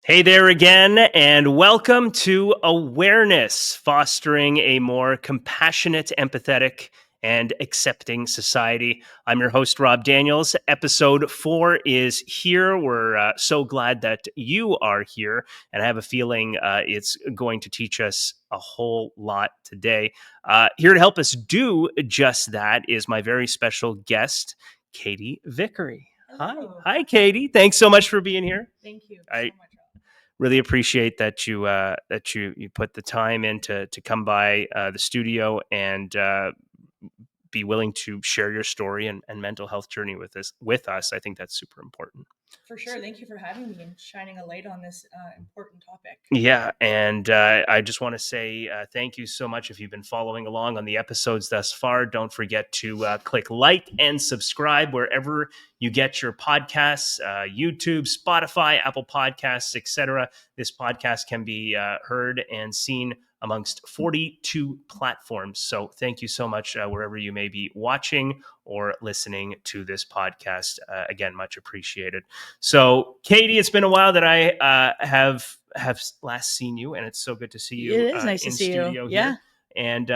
Hey there again, and welcome to Awareness, fostering a more compassionate, empathetic, and accepting society. I'm your host, Rob Daniels. Episode 4 is here. We're so glad that you are here, and I have a feeling it's going to teach us a whole lot today. Here to help us do just that is my very special guest, Katy Viccary. Hello. Hi, Katy. Thanks so much for being here. Thank you I so much. really appreciate that you put the time in to come by the studio and be willing to share your story and mental health journey with us. I think that's super important. For sure. Thank you for having me and shining a light on this important topic. Yeah, and I just want to say thank you so much. If you've been following along on the episodes thus far, don't forget to click like and subscribe wherever you get your podcasts, YouTube, Spotify, Apple Podcasts, etc. This podcast can be heard and seen amongst 42 platforms. So thank you so much wherever you may be watching or listening to this podcast. Again, much appreciated. So, Katy, it's been a while that I have last seen you, and it's so good to see you. It is nice to see studio you. here. Yeah. And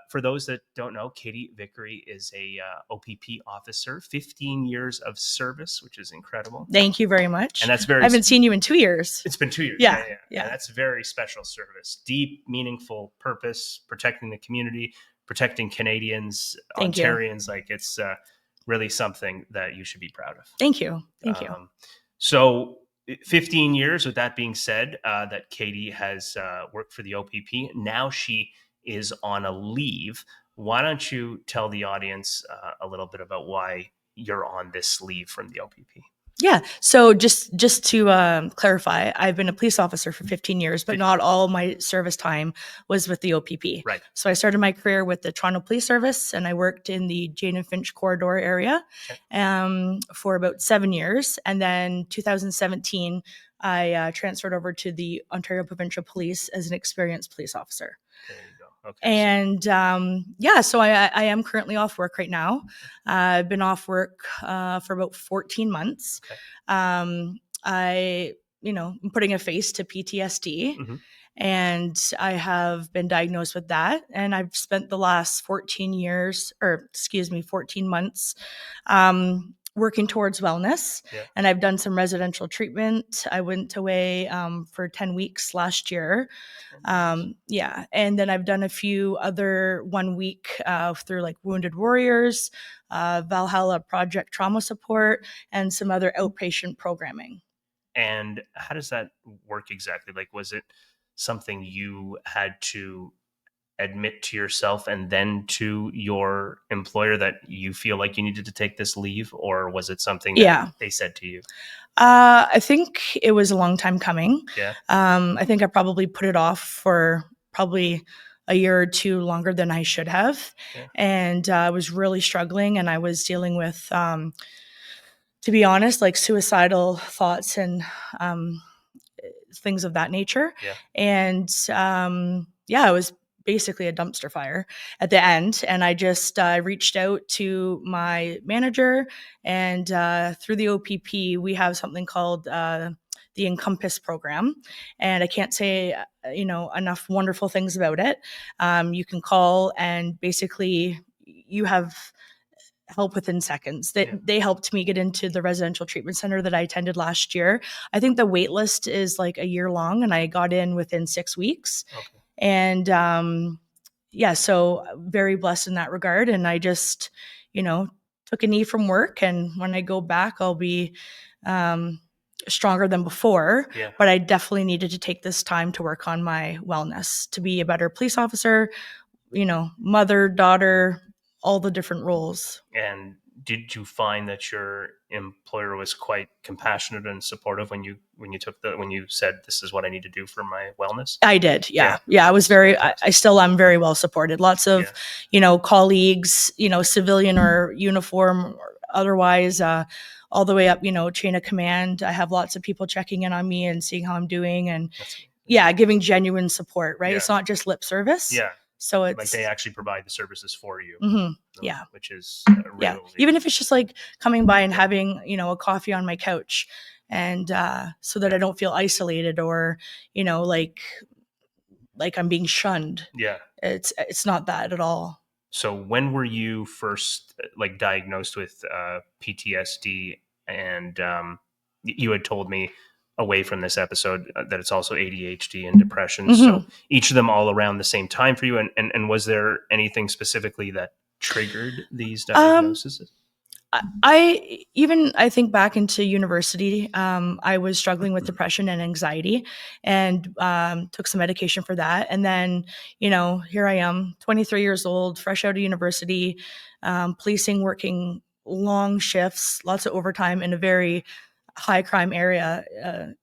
for those that don't know, Katy Viccary is a OPP officer, 15 years of service, which is incredible. Thank you very much. And that's very. I haven't seen you in 2 years. It's been 2 years. Yeah. And that's very special service. Deep, meaningful purpose, protecting the community, protecting Canadians, Thank Ontarians. Like it's really something that you should be proud of. Thank you. Thank you. So 15 years, with that being said, that Katy has worked for the OPP. Now she is on a leave. Why don't you tell the audience a little bit about why you're on this leave from the OPP? Yeah. So just to clarify, I've been a police officer for 15 years, but not all my service time was with the OPP. Right. So I started my career with the Toronto Police Service, and I worked in the Jane and Finch corridor area for about 7 years. And then 2017, I transferred over to the Ontario Provincial Police as an experienced police officer. There you go. Okay, and so I am currently off work right now. I've been off work for about 14 months. Okay. I'm putting a face to PTSD, and I have been diagnosed with that. And I've spent the last 14 months working towards wellness. Yeah. And I've done some residential treatment. I went away for 10 weeks last year. And then I've done a few other 1 week through like Wounded Warriors, Valhalla Project Trauma Support, and some other outpatient programming. And how does that work exactly? Like, was it something you had to admit to yourself and then to your employer that you feel like you needed to take this leave, or was it something that they said to you? I think it was a long time coming. Yeah. I think I probably put it off for probably a year or two longer than I should have. Yeah. And I was really struggling, and I was dealing with, to be honest, like suicidal thoughts and things of that nature. Yeah. And it was basically a dumpster fire at the end. And I just reached out to my manager, and through the OPP, we have something called the Encompass program. And I can't say, enough wonderful things about it. You can call, and basically you have help within seconds. They helped me get into the residential treatment center that I attended last year. I think the wait list is like a year long, and I got in within 6 weeks. Okay. And so very blessed in that regard. And I just, took a knee from work, and when I go back, I'll be stronger than before. Yeah. But I definitely needed to take this time to work on my wellness, to be a better police officer, mother, daughter, all the different roles. And did you find that your employer was quite compassionate and supportive when you said, this is what I need to do for my wellness? I did. Yeah. I was I still am very well supported. Lots of, colleagues, civilian or uniform or otherwise, all the way up, chain of command. I have lots of people checking in on me and seeing how I'm doing, and giving genuine support, right? Yeah. It's not just lip service. Yeah. So it's like they actually provide the services for you. Yeah. Which is even if it's just like coming by and having, a coffee on my couch and so that I don't feel isolated or, like I'm being shunned. Yeah. It's not that at all. So when were you first like diagnosed with PTSD? And you had told me away from this episode that it's also ADHD and depression. So each of them all around the same time for you. And was there anything specifically that triggered these diagnoses? I think back into university, I was struggling with depression and anxiety, and took some medication for that. And then, here I am, 23 years old, fresh out of university, policing, working long shifts, lots of overtime in a very high crime area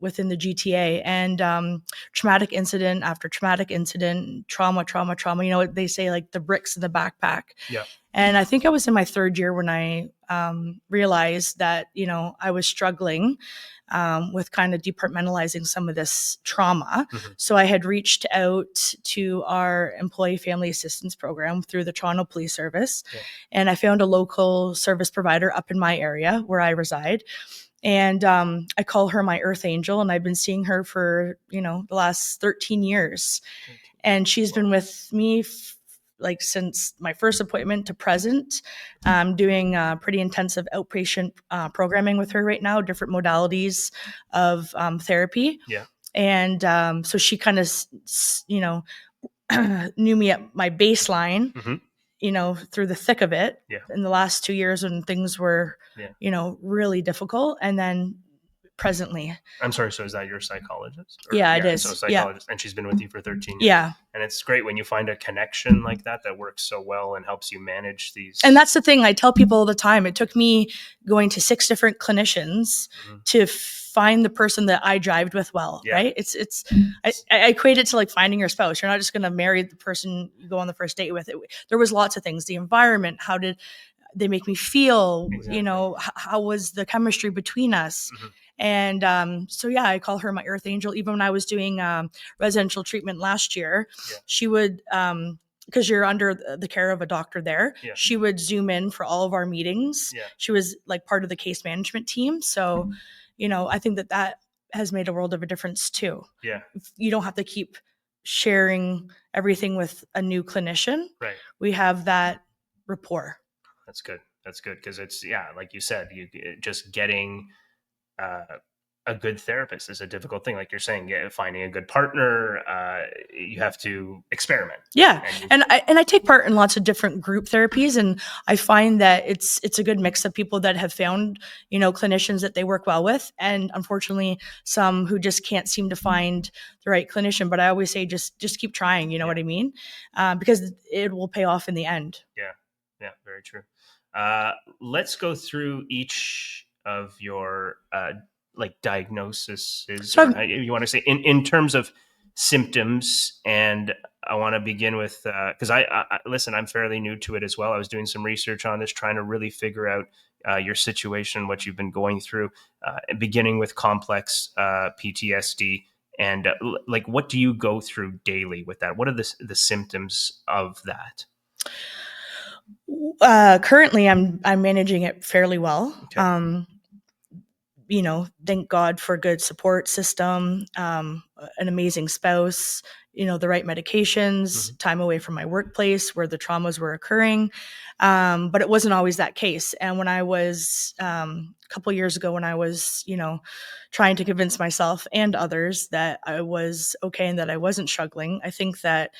within the GTA, and traumatic incident after traumatic incident, trauma, trauma, trauma. They say like the bricks in the backpack. Yeah. And I think I was in my third year when I realized that, I was struggling with kind of departmentalizing some of this trauma. So I had reached out to our employee family assistance program through the Toronto Police Service. Yeah. And I found a local service provider up in my area where I reside. And I call her my earth angel, and I've been seeing her for, the last 13 years. And she's been with me like since my first appointment to present. I'm doing pretty intensive outpatient programming with her right now, different modalities of therapy. Yeah. And so she kind of, knew me at my baseline, through the thick of it in the last 2 years when things were, really difficult. And then presently. I'm sorry, so is that your psychologist? Yeah, it is. So psychologist, and she's been with you for 13 years. Yeah. And it's great when you find a connection like that works so well and helps you manage these. And that's the thing I tell people all the time. It took me going to 6 different clinicians to find the person that I jived with well, right? I equate it to like finding your spouse. You're not just going to marry the person you go on the first date with. There was lots of things. The environment, how did they make me feel? Exactly. How was the chemistry between us? And so, I call her my earth angel. Even when I was doing residential treatment last year, she would, because you're under the care of a doctor there, she would Zoom in for all of our meetings. She was like part of the case management team. So, I think that has made a world of a difference too. Yeah. You don't have to keep sharing everything with a new clinician. Right. We have that rapport. That's good. That's good. Because it's, like you said, just getting a good therapist is a difficult thing. Like you're saying, finding a good partner, you have to experiment. Yeah. And I take part in lots of different group therapies, and I find that it's a good mix of people that have found, clinicians that they work well with. And unfortunately, some who just can't seem to find the right clinician. But I always say, just keep trying, you know what I mean? Because it will pay off in the end. Yeah. Yeah. Very true. Let's go through each of your like diagnoses, you want to say in terms of symptoms. And I want to begin with because I listen, I'm fairly new to it as well. I was doing some research on this, trying to really figure out your situation, what you've been going through, beginning with complex PTSD. And like, what do you go through daily with that? What are the symptoms of that? Currently I'm managing it fairly well. Okay. Thank God for a good support system, an amazing spouse, the right medications, time away from my workplace where the traumas were occurring. But it wasn't always that case. And when I was, a couple of years ago, when I was, trying to convince myself and others that I was okay and that I wasn't struggling, I think that,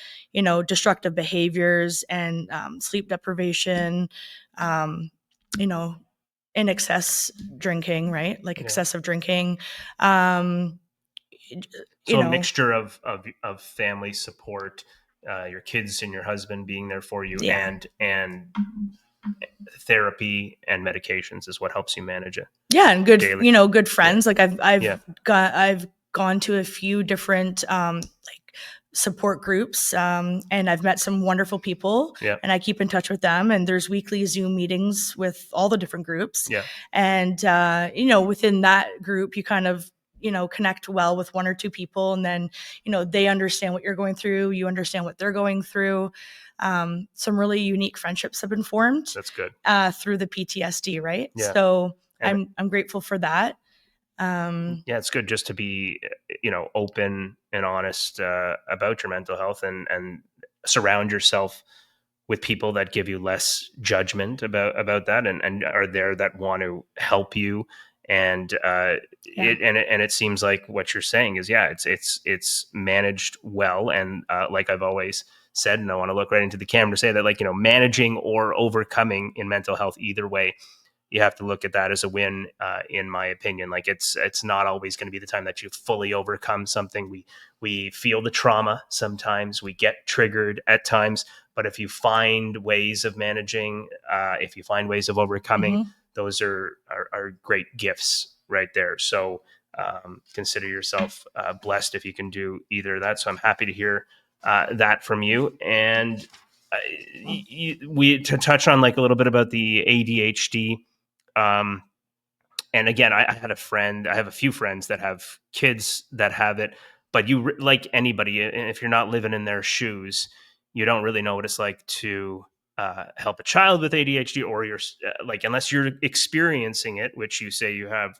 destructive behaviors and sleep deprivation, in excess drinking, right? Like excessive drinking. So a mixture of family support, your kids and your husband being there for you, and therapy and medications is what helps you manage it. Yeah, and good, daily. Good friends. Like I've gone to a few different support groups, and I've met some wonderful people, and I keep in touch with them, and there's weekly Zoom meetings with all the different groups. And within that group you kind of connect well with one or two people, and then they understand what you're going through, you understand what they're going through. Some really unique friendships have been formed. That's good. Through the PTSD, right? So I'm grateful for that. Yeah, it's good just to be, open and honest about your mental health, and surround yourself with people that give you less judgment about that, and are there that want to help you. And Yeah. it seems like what you're saying is, yeah, it's managed well. And like I've always said, and I want to look right into the camera to say that, like, managing or overcoming in mental health, either way, you have to look at that as a win, in my opinion. Like, it's not always going to be the time that you fully overcome something. We feel the trauma sometimes, we get triggered at times, but if you find ways of managing, if you find ways of overcoming, Mm-hmm. those are great gifts right there. So consider yourself blessed if you can do either of that. So I'm happy to hear that from you. And we to touch on, like, a little bit about the ADHD. Um, and again, I had a friend, I have a few friends that have kids that have it, but like anybody, if you're not living in their shoes, you don't really know what it's like to help a child with ADHD, or you're like, unless you're experiencing it, which you say you have,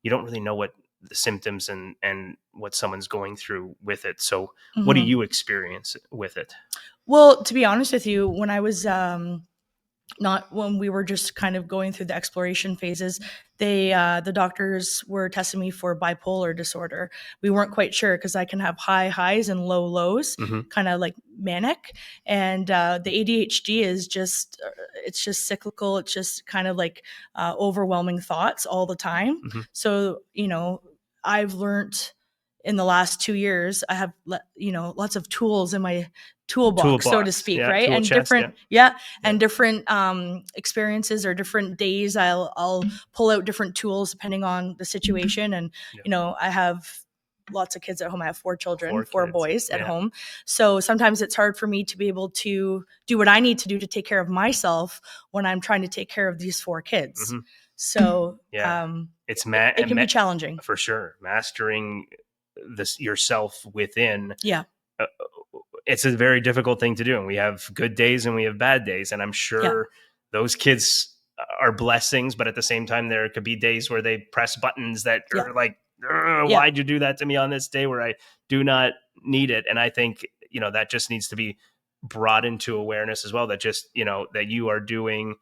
you don't really know what the symptoms and what someone's going through with it. So what do Mm-hmm. you experience with it? Well, to be honest with you, when I was not when we were just kind of going through the exploration phases, the doctors were testing me for bipolar disorder. We weren't quite sure because I can have high highs and low lows, Mm-hmm. kind of like manic. And the ADHD is just it's just cyclical. It's just kind of like overwhelming thoughts all the time. Mm-hmm. So I've learned in the last 2 years, I have lots of tools in my toolbox, so to Toolbox, speak, yeah, right? tool And chest, yeah, different, yeah, yeah, and different experiences or different days, I'll pull out different tools depending on the situation. And yeah. I have lots of kids at home. I have 4 children, Four four kids, boys at yeah. home. So sometimes it's hard for me to be able to do what I need to do to take care of myself when I'm trying to take care of these 4 kids. Mm-hmm. So Yeah, it can be challenging. for sure. Mastering this yourself within. Yeah. Uh, it's a very difficult thing to do, and we have good days and we have bad days. And I'm Yeah. sure those kids are blessings, but at the same time, there could be days where they press buttons that Yeah. are like, Yeah. "Why'd you do that to me on this day where I do not need it?" And I think that just needs to be brought into awareness as well. That just that you are doing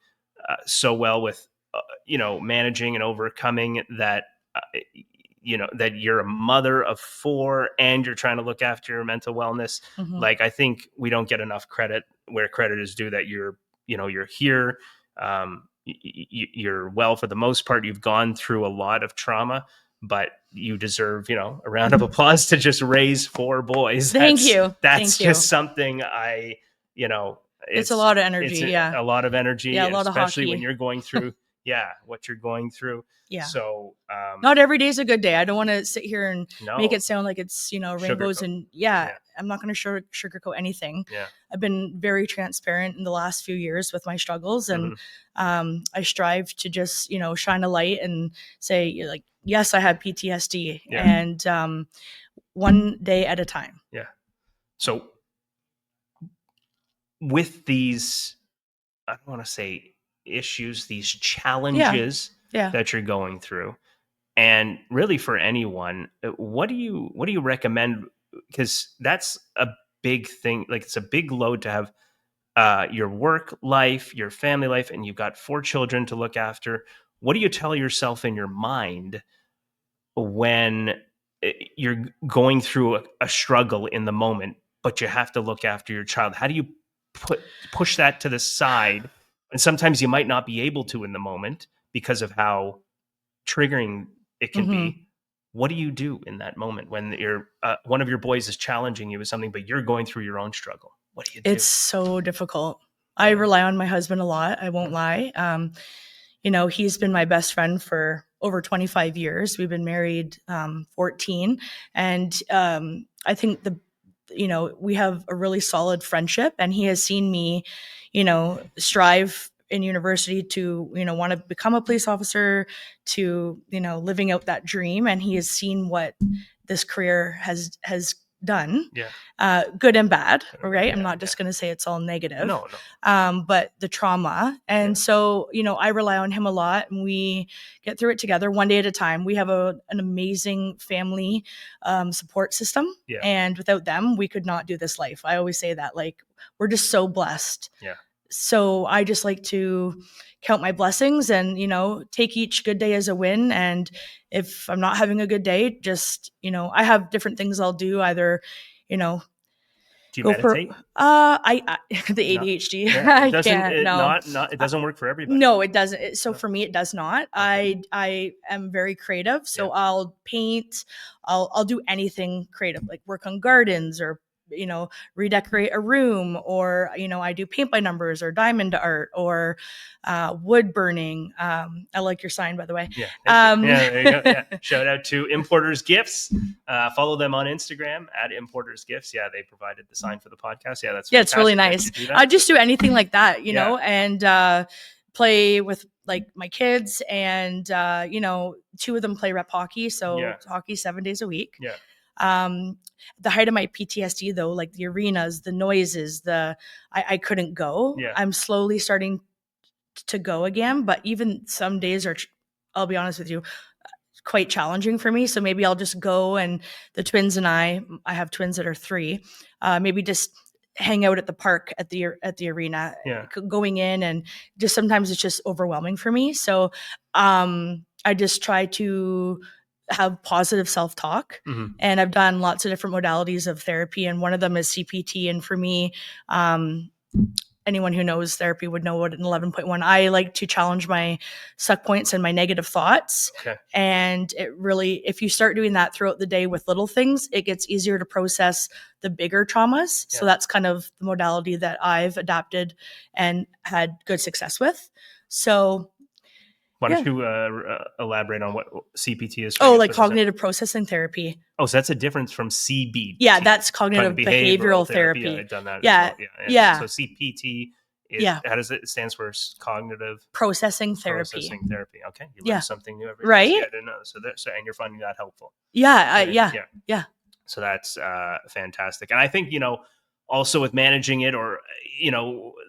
so well with managing and overcoming that. That you're a mother of 4 and you're trying to look after your mental wellness. Hmm. Like, I think we don't get enough credit where credit is due, that you're here. You're well, for the most part. You've gone through a lot of trauma, but you deserve a round of applause to just raise 4 boys. Thank that's you. that's Thank you. just something I you know It's a it's lot of it's energy. Yeah. a lot of Yeah. energy, A lot of especially when hockey. you're going through what you're going through. Yeah. So Not every day is a good day. I don't want to sit here and make no it sound like it's, rainbows sugarcoat. and yeah, Yeah, I'm not going to sugarcoat anything. yeah. I've been very transparent in the last few years with my struggles, and Hmm. I strive to just, shine a light and say, like, yes, I have PTSD, Yeah, and one day at a time. yeah. So with these, I don't want to say issues, these Yeah. challenges Yeah. that you're going through, and really for anyone, what do you recommend? Because that's a big thing. Like, it's a big load to have your work life, your family life, and you've got 4 children to look after. What do you tell yourself in your mind when you're going through a struggle in the moment, but you have to look after your child? How do you push that to the side? And sometimes you might not be able to in the moment because of how triggering it can Hmm. be. What do you do in that moment when one of your boys is challenging you with something, but you're going through your own struggle? What do you It's do? so difficult. I Yeah. rely on my husband a lot. I won't Yeah. lie. He's been my best friend for over 25 years. We've been married 14. And I think we have a really solid friendship, and he has seen me, strive in university to, want to become a police officer, to, living out that dream. And he has seen what this career has done. Yeah. Good and bad, right? Yeah, I'm not just going to say it's all negative. No, no. But the trauma. And so, I rely on him a lot, and we get through it together one day at a time. We have an amazing family support system. Yeah. And without them, we could not do this life. I always say that, like, we're just so blessed. Yeah. So I just like to count my blessings and, take each good day as a win. And if I'm not having a good day, just, I have different things I'll do, either, Do you go meditate? for I the ADHD. Yeah. I Doesn't can't. it No, not it doesn't work for everybody. no, it doesn't. So No. for me, it does not. Okay. I am very creative, so Yeah. I'll paint. I'll do anything creative, like work on gardens, or redecorate a room, or I do paint by numbers or diamond art, or wood burning. I like your sign, by the way. Yeah. Thank you. Yeah, there you go. Yeah. Shout out to Importers Gifts. Follow them on Instagram at Importers Gifts. Yeah, they provided the sign for the podcast. Yeah, that's it's really fantastic. nice. I just do anything like that, Yeah. and play with, like, my kids, and two of them play rep hockey, so hockey 7 days a week. Yeah. The height of my PTSD, though, like the arenas, the noises, I couldn't go. Yeah. I'm slowly starting to go again, but even some days are, I'll be honest with you, quite challenging for me. So maybe I'll just go, and the twins and I have twins that are 3, maybe just hang out at the park at the arena, going in, and just sometimes it's just overwhelming for me. So I just try to have positive self-talk. Mm-hmm. And I've done lots of different modalities of therapy, and one of them is CPT. And for me, anyone who knows therapy would know what an 11.1. I like to challenge my suck points and my negative thoughts. Okay. And it really, if you start doing that throughout the day with little things, it gets easier to process the bigger traumas. Yeah. So that's kind of the modality that I've adapted and had good success with. So why don't you elaborate on what CPT is? Like cognitive processing therapy. Oh, so that's a difference from CBT. Yeah, that's cognitive behavioral therapy. Yeah, I've done that. Yeah, as well. yeah. So CPT is, how does it stands for? Cognitive processing therapy. Processing therapy. Okay, you learn something new every day. Right? Yeah, I didn't know. So and you're finding that helpful. Yeah. So that's fantastic, and I think also with managing it, or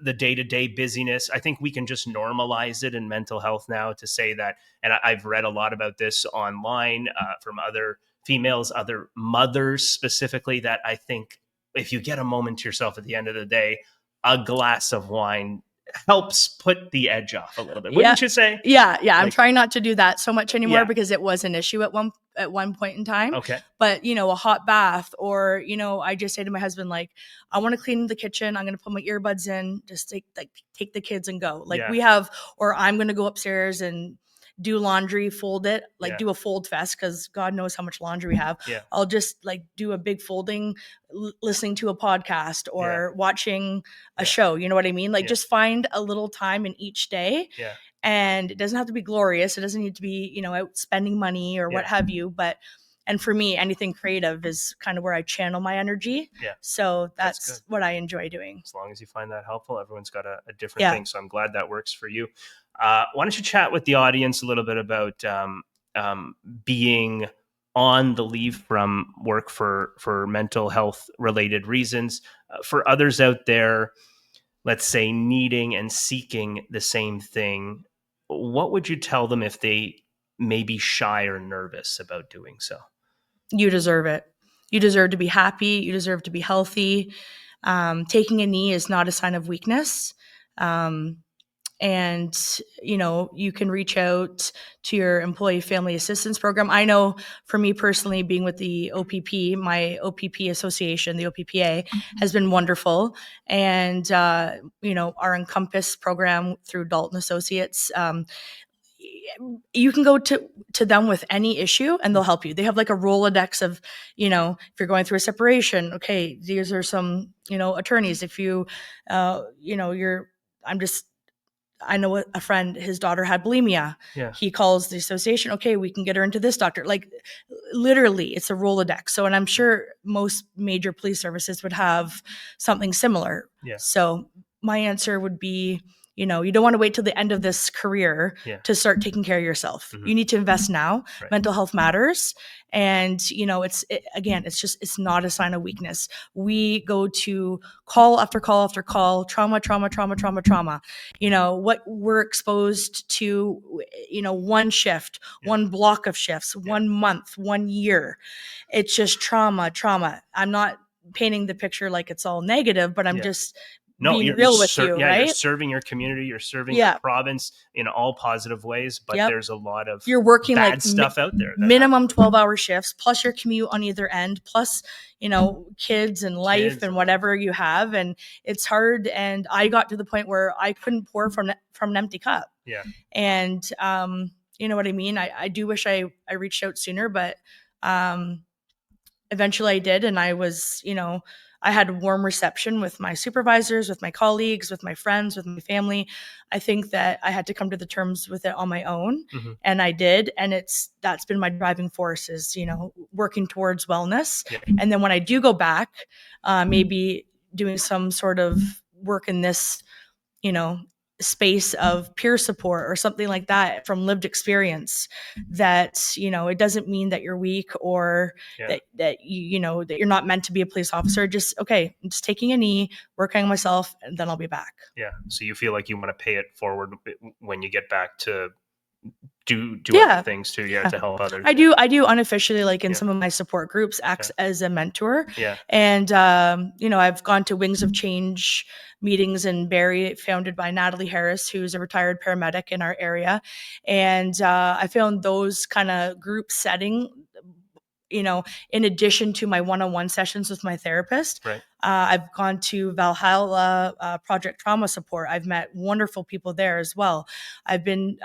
the day-to-day busyness, I think we can just normalize it in mental health now, to say that, and I've read a lot about this online from other females, other mothers specifically, that I think if you get a moment to yourself at the end of the day, a glass of wine helps put the edge off a little bit. Wouldn't you say? Yeah. I'm trying not to do that so much anymore, because it was an issue at one point in time. Okay. But a hot bath, or I just say to my husband, like, I want to clean the kitchen. I'm going to put my earbuds in, just take the kids and go. Like we have, or I'm going to go upstairs and do laundry, fold it, do a fold fest, because God knows how much laundry we have. Yeah. I'll just do a big folding, listening to a podcast, or watching a show. You know what I mean? Just find a little time in each day. Yeah. And it doesn't have to be glorious. It doesn't need to be, out spending money or what have you. And for me, anything creative is kind of where I channel my energy. Yeah. So that's what I enjoy doing. As long as you find that helpful, everyone's got a different thing. So I'm glad that works for you. Why don't you chat with the audience a little bit about being on the leave from work for mental health related reasons, for others out there, let's say, needing and seeking the same thing. What would you tell them if they may be shy or nervous about doing so? You deserve it. You deserve to be happy. You deserve to be healthy. Taking a knee is not a sign of weakness. And, you can reach out to your employee family assistance program. I know for me personally, being with the OPP, my OPP association, the OPPA, has been wonderful. And, our Encompass program through Dalton Associates, you can go to them with any issue and they'll help you. They have like a Rolodex of, if you're going through a separation, okay, these are some, attorneys. If you, I know a friend, his daughter had bulimia. Yeah. He calls the association. Okay, we can get her into this doctor. Like literally it's a Rolodex. So, and I'm sure most major police services would have something similar. Yeah. So my answer would be, you don't want to wait till the end of this career Yeah. to start taking care of yourself. Mhm. You need to invest now. Right. Mental health matters. And, it's not a sign of weakness. We go to call after call after call, trauma, trauma, trauma, trauma, trauma. What we're exposed to, one shift, one block of shifts, 1 month, 1 year. It's just trauma, trauma. I'm not painting the picture like it's all negative, but I'm just No, being real with you, you're right? serving your community, you're serving your province in all positive ways, but there's a lot of you're working bad stuff out there. Minimum 12-hour shifts, plus your commute on either end, plus, kids and life and whatever you have. And it's hard. And I got to the point where I couldn't pour from an empty cup. Yeah. And, you know what I mean? I do wish I reached out sooner, but eventually I did. And I was, I had warm reception with my supervisors, with my colleagues, with my friends, with my family. I think that I had to come to the terms with it on my own, and I did. And that's been my driving force is, working towards wellness. And then when I do go back, maybe doing some sort of work in this, space of peer support or something like that from lived experience, that it doesn't mean that you're weak or that that you're not meant to be a police officer. Just I'm just taking a knee, working on myself, and then I'll be back. So you feel like you want to pay it forward when you get back to do other things too, to help others. I do unofficially, like in some of my support groups, act as a mentor. And I've gone to Wings of Change meetings in Barrie, founded by Natalie Harris, who's a retired paramedic in our area. And I found those kind of group setting, in addition to my one-on-one sessions with my therapist. I've gone to Valhalla Project Trauma Support. I've met wonderful people there as well. I've been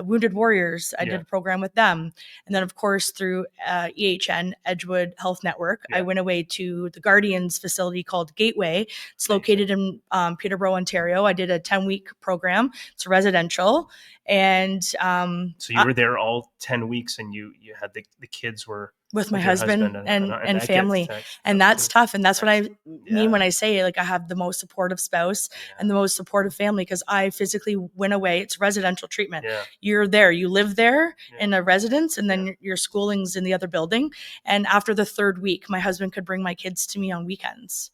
Wounded Warriors. I did a program with them. And then, of course, through EHN, Edgewood Health Network, I went away to the Guardians facility called Gateway. It's located in Peterborough, Ontario. I did a 10-week program. It's residential. And so you were there all 10 weeks and you had the kids were with my husband and family. And that's tough. And that's what I mean when I say, like, I have the most supportive spouse and the most supportive family, because I physically went away. It's residential treatment. You're there, you live there in a residence, and then your schooling's in the other building. And after the 3rd week, my husband could bring my kids to me on weekends.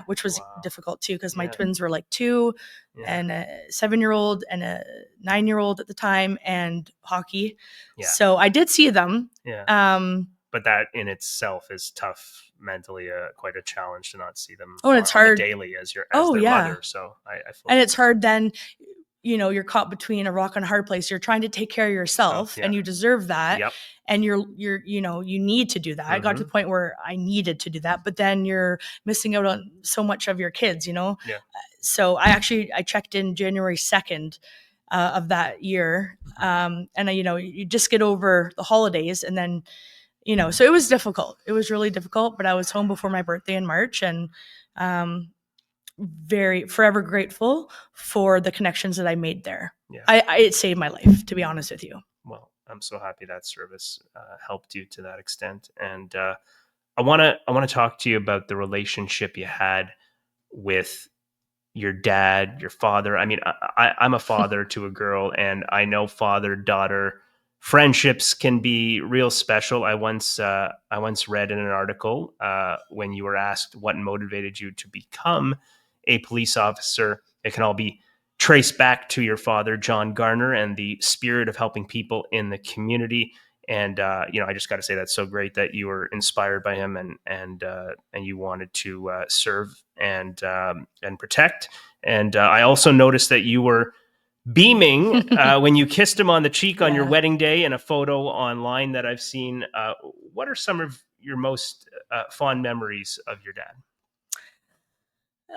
Which was difficult too, because my twins were like 2 and a 7-year-old and a 9-year-old at the time, and hockey. So I did see them. But that in itself is tough mentally, quite a challenge to not see them it's hard daily as their mother. So I feel and it's hard then, you're caught between a rock and a hard place. You're trying to take care of yourself and you deserve that. And you're you need to do that. I got to the point where I needed to do that, but then you're missing out on so much of your kids, So I checked in January 2nd of that year. And you just get over the holidays, and then so it was difficult. It was really difficult, but I was home before my birthday in March, and very forever grateful for the connections that I made there. It saved my life, to be honest with you. Well, I'm so happy that service helped you to that extent. And I want to talk to you about the relationship you had with your dad, your father. I mean, I'm a father to a girl, and I know father-daughter friendships can be real special. I once read in an article when you were asked what motivated you to become a police officer, it can all be traced back to your father, John Garner, and the spirit of helping people in the community. And I just got to say, that's so great that you were inspired by him and you wanted to serve and protect. And I also noticed that you were beaming when you kissed him on the cheek on your wedding day in a photo online that I've seen. What are some of your most fond memories of your dad?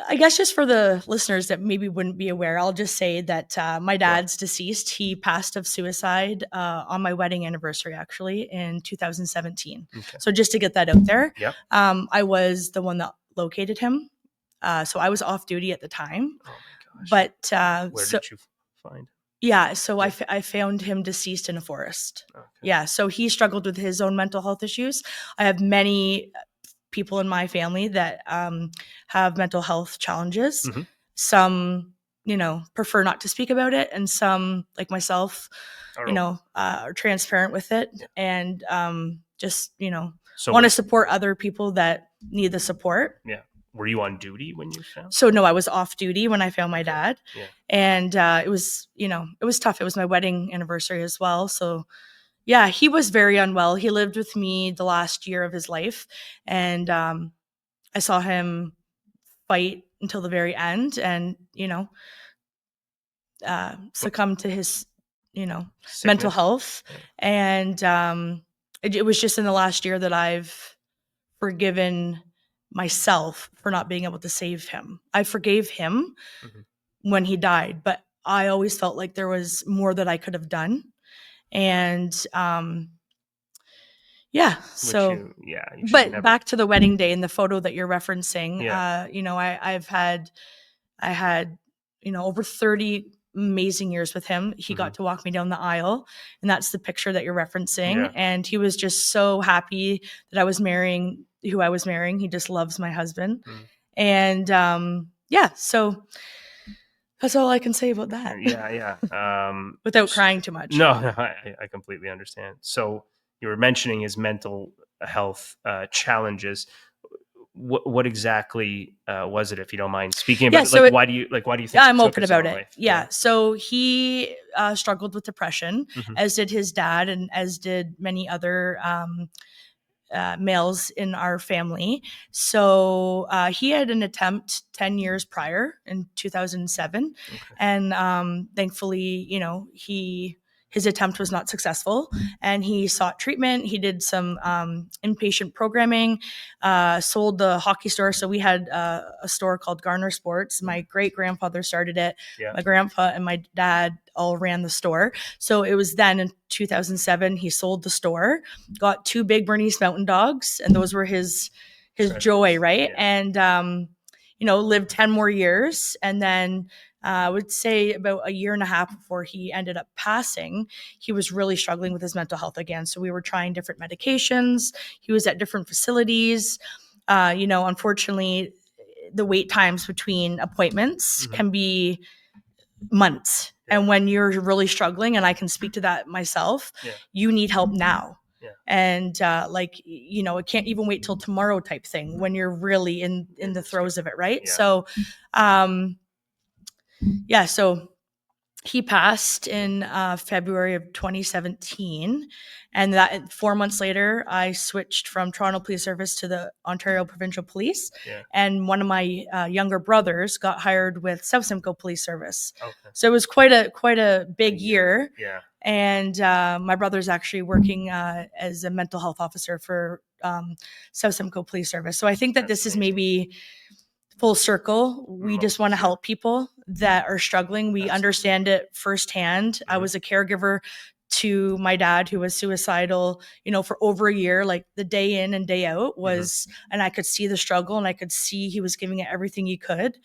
I guess just for the listeners that maybe wouldn't be aware, I'll just say that my dad's deceased. He passed of suicide on my wedding anniversary, actually, in 2017. Okay. So just to get that out there, I was the one that located him. So I was off duty at the time. Oh my gosh. But where did you find? Yeah, so I found him deceased in a forest. Okay. Yeah, so he struggled with his own mental health issues. I have many people in my family that have mental health challenges. Some prefer not to speak about it, and some, like myself, are transparent with it, and just want to support other people that need the support. Yeah. Were you on duty when you found? So no, I was off duty when I found my dad. Yeah. And it was tough. It was my wedding anniversary as well. So yeah, he was very unwell. He lived with me the last year of his life, and I saw him fight until the very end, and succumb to his mental health. And it was just in the last year that I've forgiven myself for not being able to save him. I forgave him when he died, but I always felt like there was more that I could have done. And but back to the wedding day and the photo that you're referencing, I had over 30 amazing years with him. He got to walk me down the aisle, and that's the picture that you're referencing. And he was just so happy that I was marrying who I was marrying. He just loves my husband. And so that's all I can say about that. Without crying too much. No, I completely understand. So you were mentioning his mental health challenges. What exactly was it, if you don't mind speaking about? Why do you think? Yeah, I'm open about it. Yeah. So he struggled with depression, as did his dad, and as did many other males in our family. So he had an attempt 10 years prior in 2007. And thankfully, his attempt was not successful, and he sought treatment. He did some inpatient programming, sold the hockey store. So we had a store called Garner Sports. My great grandfather started it. My grandpa and my dad all ran the store. So it was then in 2007, he sold the store, got 2 big Bernese Mountain Dogs, and those were his joy, right? And lived 10 more years, and then I would say about a year and a half before he ended up passing, he was really struggling with his mental health again. So we were trying different medications. He was at different facilities. Unfortunately, the wait times between appointments can be months. And when you're really struggling, and I can speak to that myself, you need help now. And it can't even wait till tomorrow type thing when you're really in the throes of it, right? So so he passed in February of 2017. And that 4 months later, I switched from Toronto Police Service to the Ontario Provincial Police. And one of my younger brothers got hired with South Simcoe Police Service. So it was quite a big year. And my brother's actually working as a mental health officer for South Simcoe Police Service. So I think that this is maybe full circle. We just want to help people that are struggling. We understand it firsthand. I was a caregiver to my dad, who was suicidal, for over a year, like the day in and day out was, and I could see the struggle, and I could see he was giving it everything he could.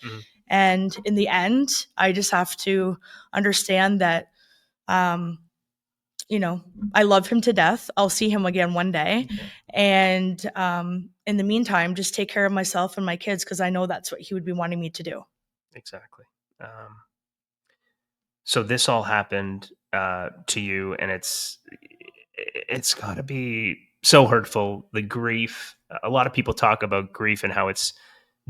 And in the end, I just have to understand that, I love him to death. I'll see him again one day. And in the meantime, just take care of myself and my kids, because I know that's what he would be wanting me to do. Exactly. So this all happened to you, and it's got to be so hurtful, the grief. A lot of people talk about grief and how it's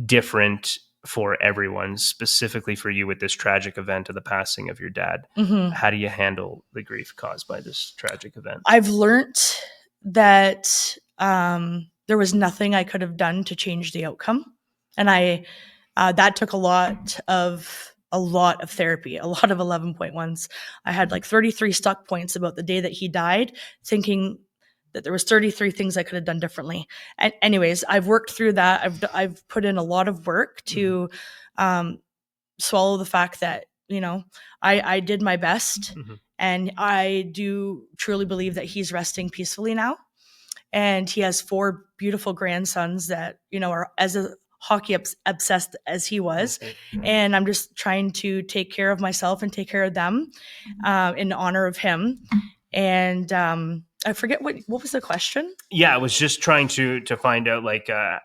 different for everyone, specifically for you with this tragic event of the passing of your dad. How do you handle the grief caused by this tragic event? I've learned that there was nothing I could have done to change the outcome. And that took a lot of therapy, a lot of 11.1s. I had like 33 stuck points about the day that he died, thinking that there was 33 things I could have done differently. And anyways, I've worked through that. I've put in a lot of work to swallow the fact that, I did my best, and I do truly believe that he's resting peacefully now. And he has 4 beautiful grandsons that, are as hockey obsessed as he was. And I'm just trying to take care of myself and take care of them in honor of him. And I forget what was the question. Yeah, I was just trying to find out,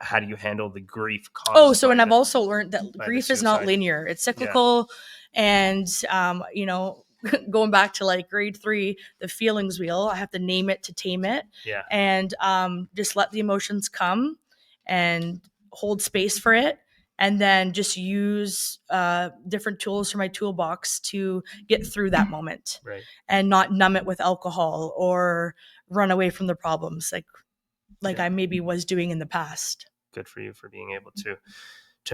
how do you handle the grief caused? And I've also learned that grief is not linear. It's cyclical. And, going back to like grade 3, the feelings wheel, I have to name it to tame it. Yeah. And just let the emotions come and hold space for it. And then just use different tools from my toolbox to get through that moment. Right. And not numb it with alcohol or run away from the problems like Yeah. I maybe was doing in the past. Good for you for being able to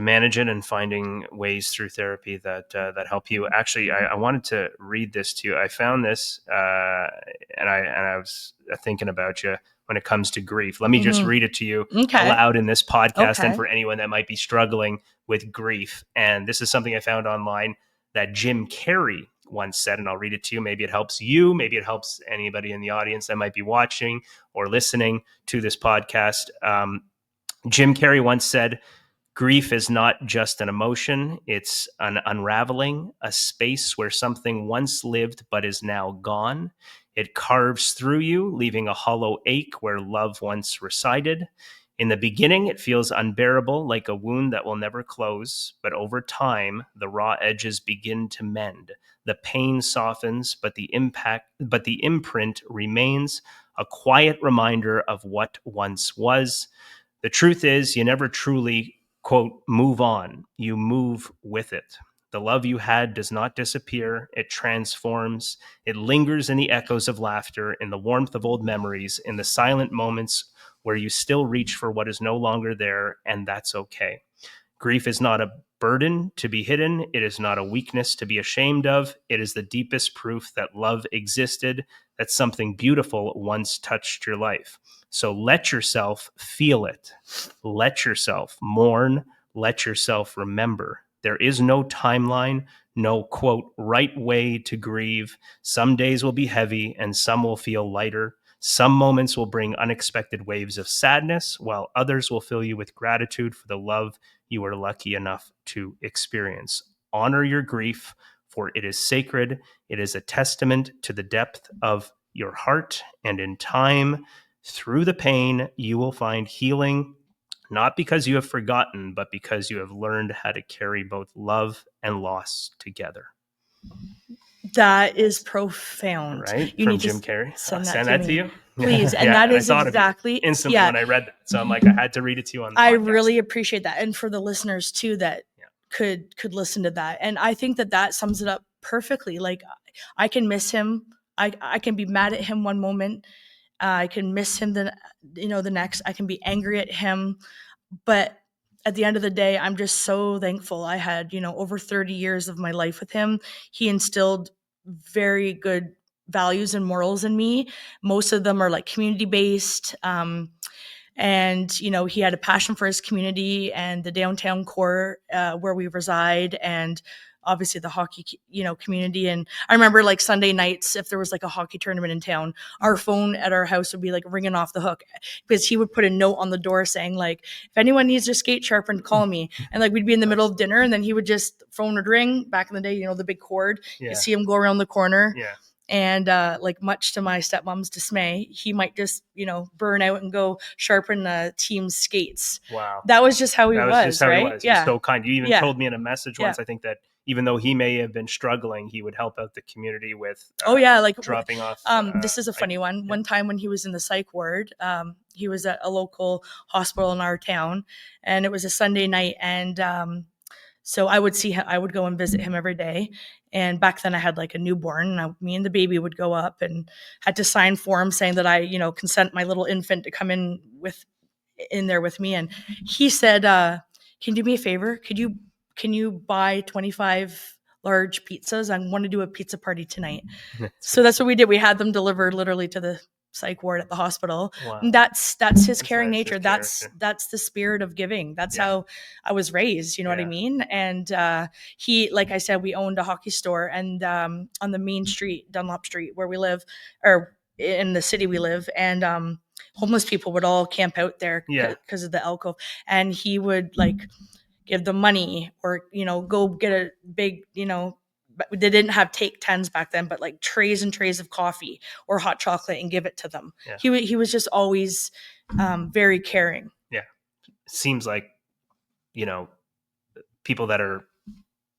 manage it and finding ways through therapy that help you. Actually, I wanted to read this to you. I found this, and I was thinking about you when it comes to grief. Let me just read it to you aloud in this podcast, and for anyone that might be struggling with grief. And this is something I found online that Jim Carrey once said, and I'll read it to you. Maybe it helps you. Maybe it helps anybody in the audience that might be watching or listening to this podcast. Jim Carrey once said, "Grief is not just an emotion, it's an unraveling, a space where something once lived but is now gone. It carves through you, leaving a hollow ache where love once resided. In the beginning, it feels unbearable, like a wound that will never close, but over time, the raw edges begin to mend. The pain softens, but the imprint remains, a quiet reminder of what once was. The truth is, you never truly, quote, move on. You move with it. The love you had does not disappear. It transforms. It lingers in the echoes of laughter, in the warmth of old memories, in the silent moments where you still reach for what is no longer there, and that's okay. Grief is not a burden to be hidden. It is not a weakness to be ashamed of. It is the deepest proof that love existed, that something beautiful once touched your life. So let yourself feel it. Let yourself mourn. Let yourself remember. There is no timeline, no, quote, right way to grieve. Some days will be heavy and some will feel lighter. Some moments will bring unexpected waves of sadness, while others will fill you with gratitude for the love you were lucky enough to experience. Honor your grief, for it is sacred. It is a testament to the depth of your heart, and in time, through the pain, you will find healing, not because you have forgotten, but because you have learned how to carry both love and loss together. That is profound. Right? You From need Jim to Carrey. send I'll send that to you. Please. And Yeah, that and I is thought exactly of you instantly when I read that. So I'm like, I had to read it to you on the podcast. I really appreciate that. And for the listeners too that could listen to that. And I think that sums it up perfectly. Like, I can miss him. I can be mad at him one moment. I can miss him the next. I can be angry at him. But at the end of the day, I'm just so thankful. I had, over 30 years of my life with him. He instilled very good values and morals in me. Most of them are like community based. And he had a passion for his community and the downtown core where we reside, and obviously the hockey community. And I remember like Sunday nights, if there was like a hockey tournament in town, our phone at our house would be like ringing off the hook, because he would put a note on the door saying like, if anyone needs their skate sharpened, call me. And like, we'd be in the middle of dinner and then he would just, phone would ring. Back in the day, the big cord, you see him go around the corner. Yeah. And like, much to my stepmom's dismay, he might just, burn out and go sharpen the team's skates. Wow. That was just how he was, just how right? he was. He was so kind. You even Yeah. told me in a message once, I think, that even though he may have been struggling, he would help out the community with like dropping off. This is a funny one. One time when he was in the psych ward, he was at a local hospital in our town, and it was a Sunday night, and so I would see him, I would go and visit him every day. And back then I had like a newborn, and me and the baby would go up and had to sign forms saying that I, consent my little infant to come in there with me. And he said, can you do me a favor? Can you buy 25 large pizzas? I want to do a pizza party tonight. So that's what we did. We had them delivered literally to the psych ward at the hospital. Wow. And that's his caring nature. That's the spirit of giving. That's how I was raised. You know what I mean? And he, like I said, we owned a hockey store, and on the main street, Dunlop Street, where we live, or in the city we live, and homeless people would all camp out there because of the alcove. And he would like give them money, or go get a big, but they didn't have take 10s back then, but like trays and trays of coffee or hot chocolate, and give it to them. He was just always very caring. Seems like people that are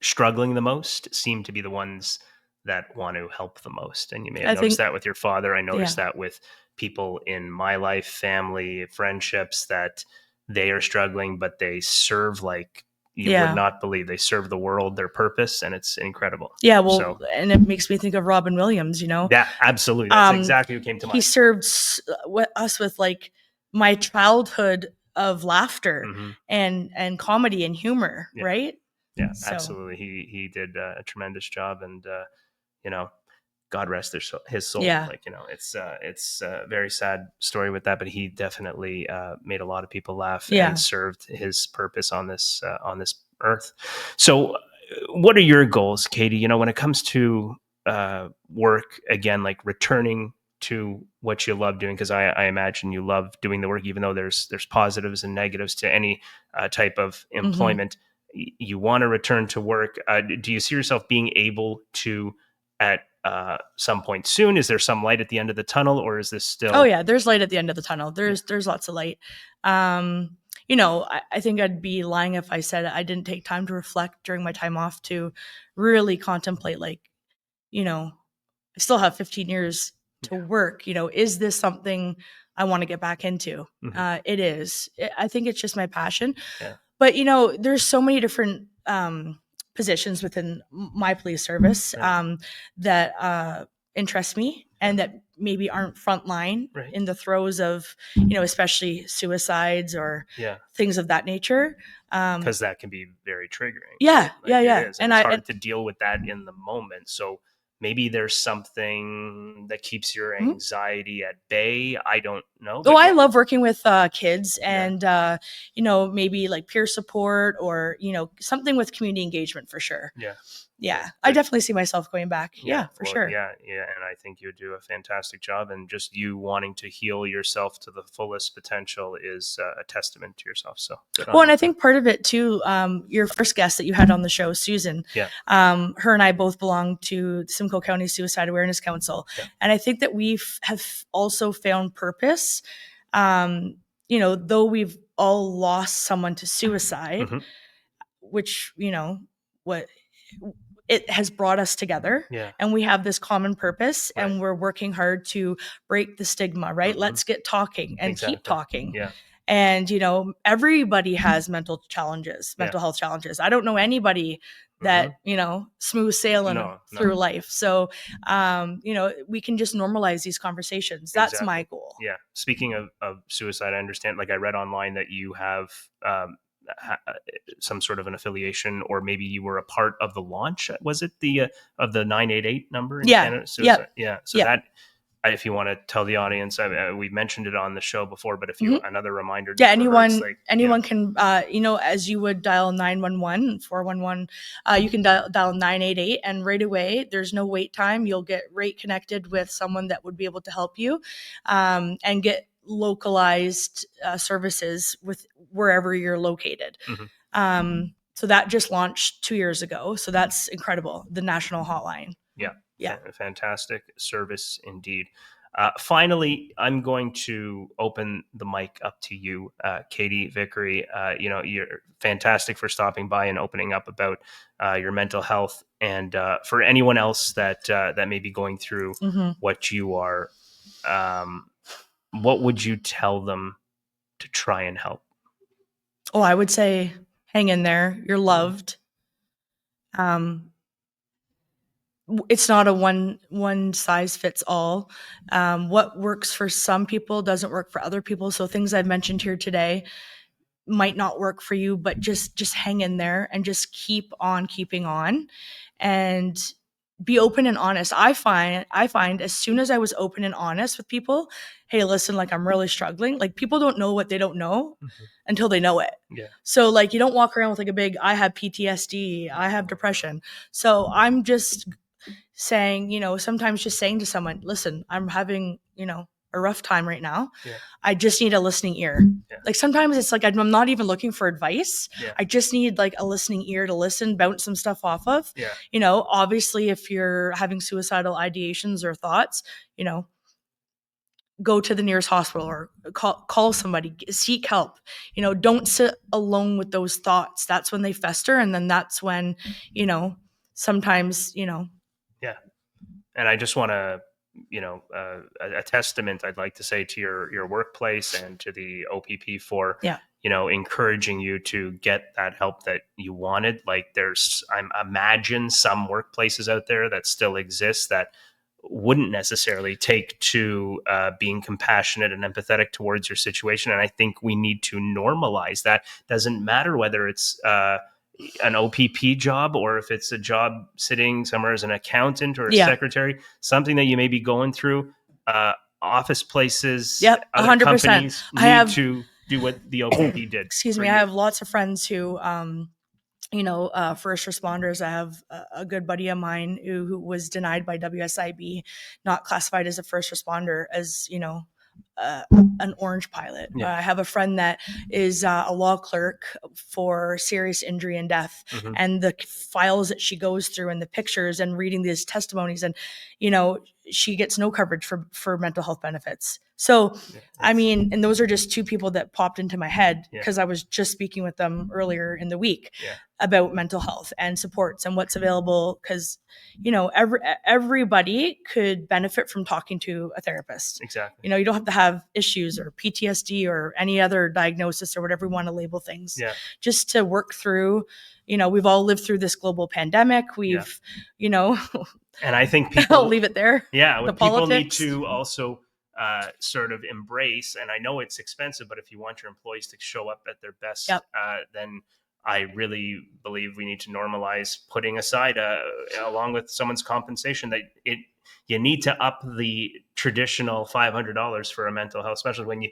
struggling the most seem to be the ones that want to help the most. And you may have I noticed think, that with your father. I noticed yeah, that with people in my life, family, friendships, that they are struggling, but they serve like you would yeah. not believe. They serve the world, their purpose, and it's incredible. Yeah, well, So, and it makes me think of Robin Williams, you know. yeah, absolutely. That's exactly what came to He mind. served us with like my childhood of laughter Hmm. and comedy and humor, Yeah, right? yeah, So, absolutely. He did a tremendous job, and you know, God rest his soul. yeah. Like, it's a very sad story with that, but he definitely made a lot of people laugh and Yeah. served his purpose on this earth. So, what are your goals, Katy? When it comes to work again, like returning to what you love doing, because I imagine you love doing the work, even though there's positives and negatives to any type of Hmm. employment. You want to return to work. Do you see yourself being able to at some point soon? Is there some light at the end of the tunnel, or is this Oh still? yeah, there's light at the end of the tunnel. Yeah. There's lots of light. Um, I think I'd be lying if I said I didn't take time to reflect during my time off to really contemplate, like, I still have 15 years to Yeah. work. Is this something I want to get back into? Hmm. It is. I think it's just my passion. Yeah. But there's so many different positions within my police service Right. that interest me Yeah. and that maybe aren't frontline Right. in the throes of especially suicides or Yeah. things of that nature. Because that can be very triggering, right? Yeah, yeah, Like it yeah. is, and And it's I and hard to deal with that in the moment. So maybe there's something that keeps your mhm. anxiety at bay. I don't know, Oh, but I what? love working with kids Yeah. and maybe like peer support or something with community engagement for sure. Yeah. Yeah. Yeah, I That. definitely see myself going back. Yeah, Yeah, for well, sure. yeah, yeah, and I think you do a fantastic job. And just you wanting to heal yourself to the fullest potential is a testament to yourself. So good Well, on and you. I think part of it too, your first guest that you had on the show, Susan, Yeah, her and I both belong to the Simcoe County Suicide Awareness Council. yeah, And I think that have also found purpose. Though we've all lost someone to suicide, hmm, which, what it has brought us together yeah, and we have this common purpose right, and we're working hard to break the stigma, right? hmm, Let's get talking and keep exactly. talking. Yeah, And everybody has yeah, mental health challenges. I don't know anybody hmm, that smooth sailing no, no, through life. So we can just normalize these conversations. That's my exactly. goal. Yeah. Speaking of suicide, I understand. Like I read online that you have ha- some sort of an affiliation, or maybe you were a part of the launch. Was it the of the 988 number in Yeah. Canada? Suicide. Yep. Yeah. So Yep. that, if you want to tell the audience, we mentioned it on the show before, but if you Mhm. another reminder Yeah, never hurts. anyone Like, yeah, anyone can as you would dial 911 411, you can dial 988 and right away there's no wait time. You'll get right connected with someone that would be able to help you and get localized services with wherever you're located. hmm, So that just launched 2 years ago, so that's incredible, the national hotline. yeah, Yeah. fantastic service indeed. Finally, I'm going to open the mic up to you, Katy Viccary. You're fantastic for stopping by and opening up about your mental health, and for anyone else that may be going through Hmm. what you are, um, what would you tell them to try and help? Oh, I would say hang in there, you're Mm, loved. um, it's not a one size fits all. What works for some people doesn't work for other people. So things I've mentioned here today might not work for you, but just hang in there and just keep on keeping on, and be open and honest. I find as soon as I was open and honest with people, hey, listen, like I'm really struggling. Like people don't know what they don't know mhm. until they know it. Yeah. So like you don't walk around with like a big I have PTSD, I have depression. So I'm just saying, sometimes just saying to someone, listen, I'm having, a rough time right now. Yeah. I just need a listening ear. Yeah. Like sometimes it's like I'm not even looking for advice. Yeah. I just need like a listening ear to listen, bounce some stuff off of. Yeah. Obviously, if you're having suicidal ideations or thoughts, go to the nearest hospital or call somebody, seek help. Don't sit alone with those thoughts. That's when they fester, and then that's when sometimes. Yeah. And I just want to, a testament, I'd like to say, to your workplace and to the OPP for, Yeah. encouraging you to get that help that you wanted. Like I imagine some workplaces out there that still exist that wouldn't necessarily take to being compassionate and empathetic towards your situation. And I think we need to normalize that. Doesn't matter whether it's an OPP job or if it's a job sitting somewhere as an accountant or a secretary, something that you may be going through. Office places, other 100%. companies need to do what the OPP did. Excuse me. I have lots of friends who, first responders. I have a good buddy of mine who was denied by WSIB, not classified as a first responder, as an orange pilot. Yeah. I have a friend that is a law clerk for serious injury and death, and the files that she goes through and the pictures and reading these testimonies, and she gets no coverage for mental health benefits. So, I mean, and those are just two people that popped into my head because I was just speaking with them earlier in the week about mental health and supports and what's available. Because, everybody could benefit from talking to a therapist. Exactly. You don't have to have issues or PTSD or any other diagnosis or whatever we want to label things. Just to work through, we've all lived through this global pandemic. We've, and I think people I'll leave it there. Yeah. What people need to also sort of embrace, and I know it's expensive, but if you want your employees to show up at their best, then I really believe we need to normalize putting aside, along with someone's compensation, that you need to up the traditional $500 for a mental health specialist when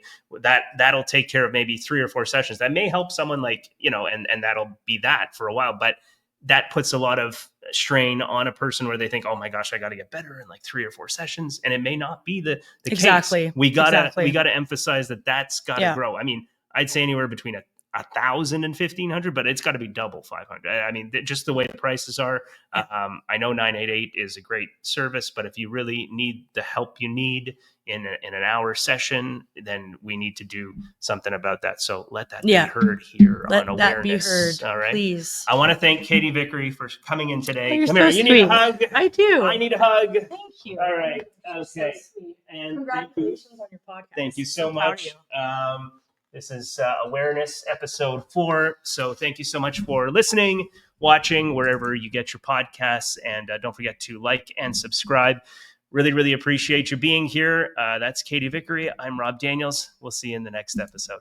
that'll take care of maybe 3 or 4 sessions. That may help someone and that'll be that for a while, but that puts a lot of strain on a person where they think, oh my gosh, I got to get better in like 3 or 4 sessions. And it may not be the case. We gotta emphasize that's gotta grow. I mean, I'd say anywhere between 1,000 and 1,500, but it's got to be double 500. I mean, just the way the prices are. I know 988 is a great service, but if you really need the help you need in an hour session, then we need to do something about that. So let that be heard here on awareness. Let that be heard, all right, please. I want to thank Katy Viccary for coming in today. Come here. You need a hug. I do. I need a hug. Thank you. All right. Okay. So sweet. And congratulations on your podcast. Thank you so much. This is Awareness episode 4. So thank you so much for listening, watching, wherever you get your podcasts. And don't forget to like and subscribe. Really, really appreciate you being here. That's Katy Viccary. I'm Rob Daniels. We'll see you in the next episode.